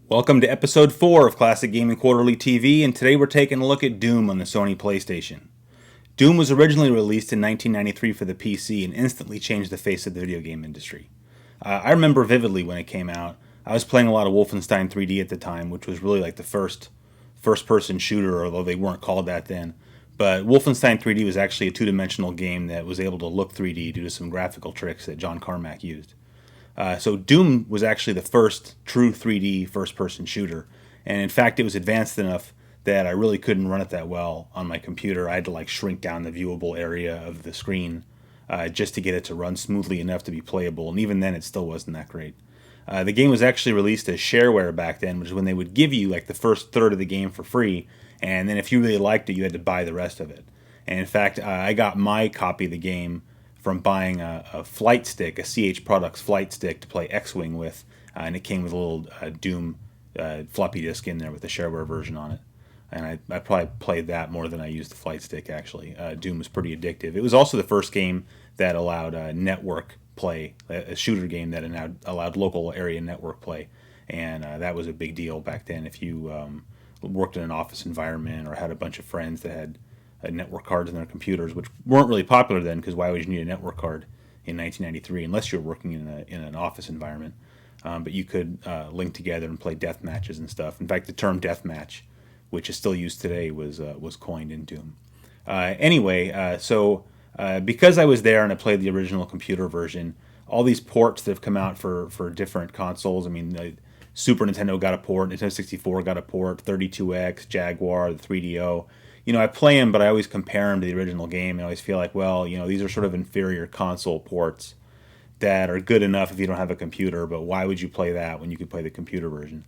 Welcome to episode 4 of Classic Gaming Quarterly TV, and today we're taking a look at Doom on the Sony PlayStation. Doom was originally released in 1993 for the PC and instantly changed the face of the video game industry. I remember vividly when it came out. I was playing a lot of Wolfenstein 3D at the time, which was really like the first-person shooter, although they weren't called that then. But Wolfenstein 3D was actually a two-dimensional game that was able to look 3D due to some graphical tricks that John Carmack used. So Doom was actually the first true 3D first-person shooter, and in fact it was advanced enough that I really couldn't run it that well on my computer. I had to shrink down the viewable area of the screen just to get it to run smoothly enough to be playable, and even then it still wasn't that great. The game was actually released as shareware back then, which is when they would give you the first third of the game for free, and then if you really liked it, you had to buy the rest of it. And in fact, I got my copy of the game from buying a flight stick, a CH Products flight stick to play X-Wing with, and it came with a little Doom floppy disk in there with the shareware version on it. And I probably played that more than I used the flight stick, actually. Doom was pretty addictive. It was also the first game that allowed network play, a shooter game that allowed local area network play, and that was a big deal back then. If you worked in an office environment or had a bunch of friends that had network cards in their computers, which weren't really popular then, because why would you need a network card in 1993 unless you were working in an office environment? But you could link together and play death matches and stuff. In fact, the term death match, which is still used today, was coined in Doom. So because I was there and I played the original computer version, all these ports that have come out for different consoles. I mean, Super Nintendo got a port, Nintendo 64 got a port, 32X, Jaguar, the 3DO. I play them, but I always compare them to the original game, and I always feel like, well, these are sort of inferior console ports that are good enough if you don't have a computer, but why would you play that when you could play the computer version?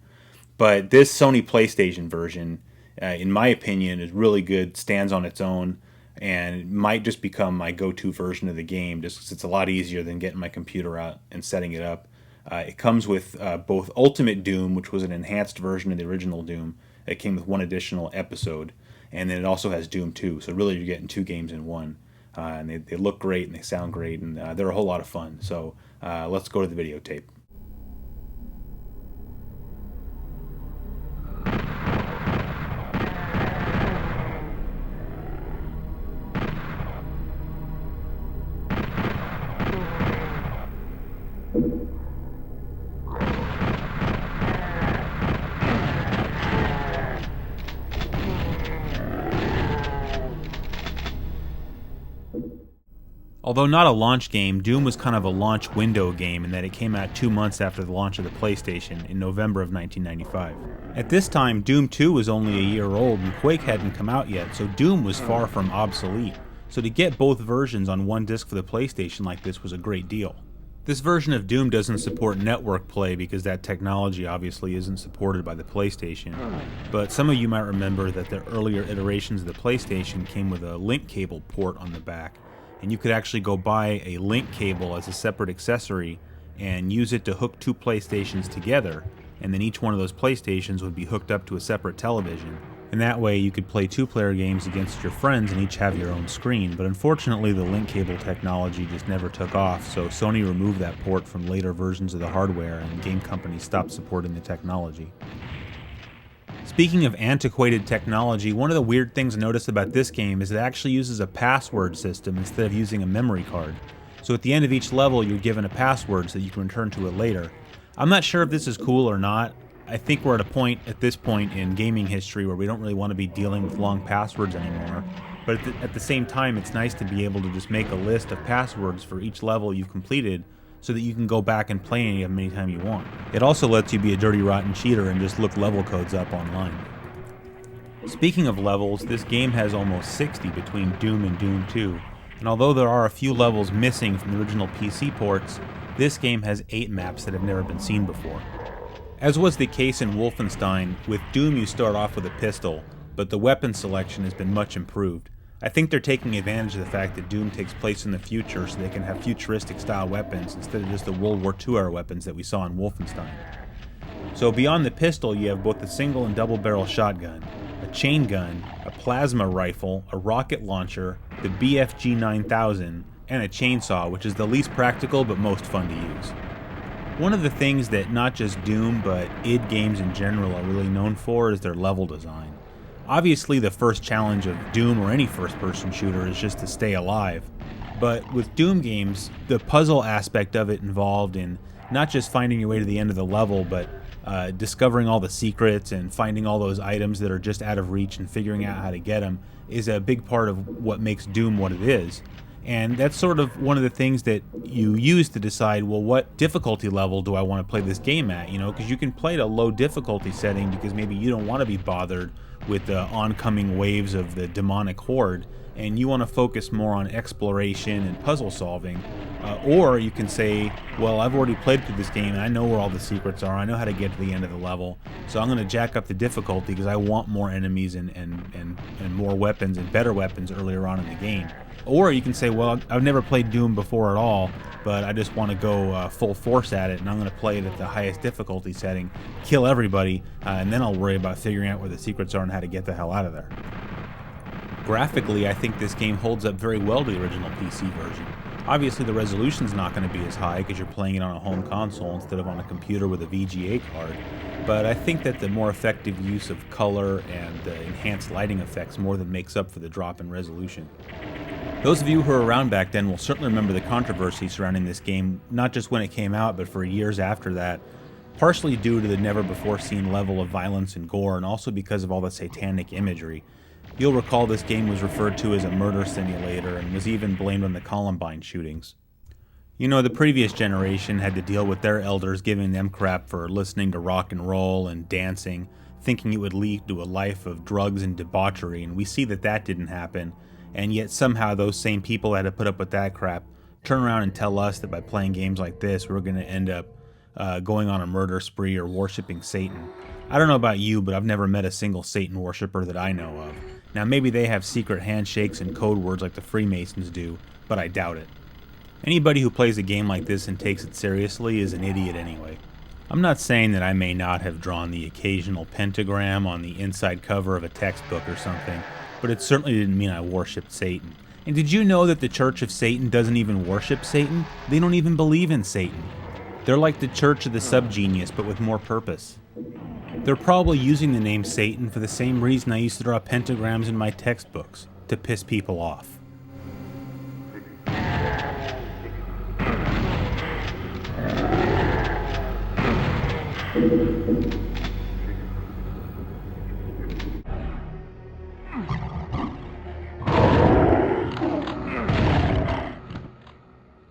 But this Sony PlayStation version, in my opinion, is really good, stands on its own, and might just become my go-to version of the game, just because it's a lot easier than getting my computer out and setting it up. It comes with both Ultimate Doom, which was an enhanced version of the original Doom. It came with one additional episode. And then it also has Doom 2, so really you're getting two games in one. And they look great and they sound great, and they're a whole lot of fun. So let's go to the videotape. Although not a launch game, Doom was kind of a launch window game in that it came out 2 months after the launch of the PlayStation in November of 1995. At this time, Doom 2 was only a year old and Quake hadn't come out yet, so Doom was far from obsolete. So to get both versions on one disc for the PlayStation like this was a great deal. This version of Doom doesn't support network play because that technology obviously isn't supported by the PlayStation, but some of you might remember that the earlier iterations of the PlayStation came with a link cable port on the back, and you could actually go buy a link cable as a separate accessory and use it to hook two PlayStations together, and then each one of those PlayStations would be hooked up to a separate television. And that way you could play two-player games against your friends and each have your own screen, but unfortunately the link cable technology just never took off, so Sony removed that port from later versions of the hardware and game companies stopped supporting the technology. Speaking of antiquated technology, one of the weird things I noticed about this game is it actually uses a password system instead of using a memory card. So at the end of each level, you're given a password so that you can return to it later. I'm not sure if this is cool or not. I think we're at this point in gaming history where we don't really want to be dealing with long passwords anymore. But at the same time, it's nice to be able to just make a list of passwords for each level you've completed, so that you can go back and play any of them anytime you want. It also lets you be a dirty, rotten cheater and just look level codes up online. Speaking of levels, this game has almost 60 between Doom and Doom 2, and although there are a few levels missing from the original PC ports, this game has 8 maps that have never been seen before. As was the case in Wolfenstein, with Doom you start off with a pistol, but the weapon selection has been much improved. I think they're taking advantage of the fact that Doom takes place in the future so they can have futuristic style weapons instead of just the World War II era weapons that we saw in Wolfenstein. So beyond the pistol, you have both a single and double barrel shotgun, a chain gun, a plasma rifle, a rocket launcher, the BFG 9000, and a chainsaw, which is the least practical but most fun to use. One of the things that not just Doom, but id games in general are really known for is their level design. Obviously, the first challenge of Doom or any first-person shooter is just to stay alive. But with Doom games, the puzzle aspect of it involved in not just finding your way to the end of the level, but discovering all the secrets and finding all those items that are just out of reach and figuring out how to get them is a big part of what makes Doom what it is. And that's sort of one of the things that you use to decide, well, what difficulty level do I want to play this game at? Because you can play at a low difficulty setting because maybe you don't want to be bothered with the oncoming waves of the demonic horde, and you want to focus more on exploration and puzzle solving. Or you can say, well, I've already played through this game and I know where all the secrets are, I know how to get to the end of the level, so I'm going to jack up the difficulty because I want more enemies and more weapons and better weapons earlier on in the game. Or you can say, well, I've never played Doom before at all, but I just want to go full force at it, and I'm going to play it at the highest difficulty setting, kill everybody, and then I'll worry about figuring out where the secrets are and how to get the hell out of there. Graphically, I think this game holds up very well to the original PC version. Obviously, the resolution's not going to be as high because you're playing it on a home console instead of on a computer with a VGA card, but I think that the more effective use of color and the enhanced lighting effects more than makes up for the drop in resolution. Those of you who were around back then will certainly remember the controversy surrounding this game, not just when it came out, but for years after that, partially due to the never-before-seen level of violence and gore, and also because of all the satanic imagery. You'll recall this game was referred to as a murder simulator and was even blamed on the Columbine shootings. The previous generation had to deal with their elders giving them crap for listening to rock and roll and dancing, thinking it would lead to a life of drugs and debauchery, and we see that that didn't happen. And yet somehow those same people that had to put up with that crap turn around and tell us that by playing games like this, we're going to end up going on a murder spree or worshiping Satan. I don't know about you, but I've never met a single Satan worshiper that I know of. Now maybe they have secret handshakes and code words like the Freemasons do, but I doubt it. Anybody who plays a game like this and takes it seriously is an idiot anyway. I'm not saying that I may not have drawn the occasional pentagram on the inside cover of a textbook or something, but it certainly didn't mean I worshipped Satan. And did you know that the Church of Satan doesn't even worship Satan? They don't even believe in Satan. They're like the Church of the Subgenius, but with more purpose. They're probably using the name Satan for the same reason I used to draw pentagrams in my textbooks, to piss people off.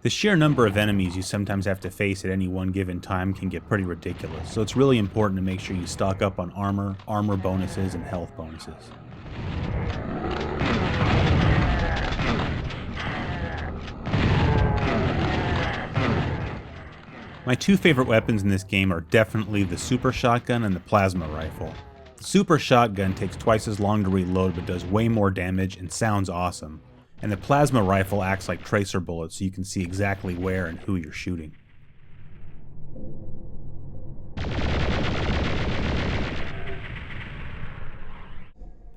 The sheer number of enemies you sometimes have to face at any one given time can get pretty ridiculous, so it's really important to make sure you stock up on armor bonuses, and health bonuses. My two favorite weapons in this game are definitely the super shotgun and the plasma rifle. The super shotgun takes twice as long to reload but does way more damage and sounds awesome. And the plasma rifle acts like tracer bullets so you can see exactly where and who you're shooting.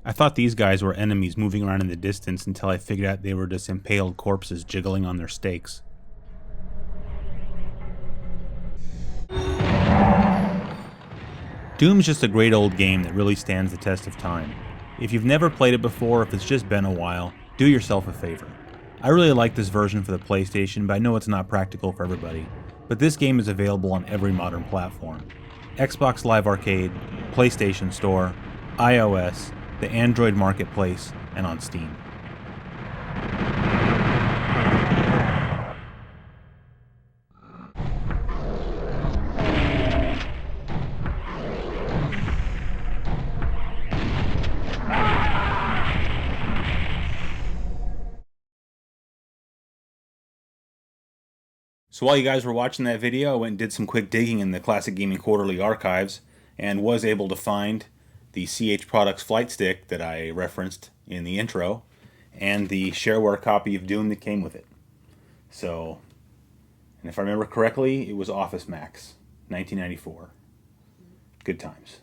I thought these guys were enemies moving around in the distance until I figured out they were just impaled corpses jiggling on their stakes. Doom's just a great old game that really stands the test of time. If you've never played it before, if it's just been a while, do yourself a favor. I really like this version for the PlayStation, but I know it's not practical for everybody. But this game is available on every modern platform. Xbox Live Arcade, PlayStation Store, iOS, the Android Marketplace, and on Steam. So while you guys were watching that video, I went and did some quick digging in the Classic Gaming Quarterly archives and was able to find the CH Products flight stick that I referenced in the intro and the shareware copy of Doom that came with it. So, and if I remember correctly, it was Office Max, 1994. Good times.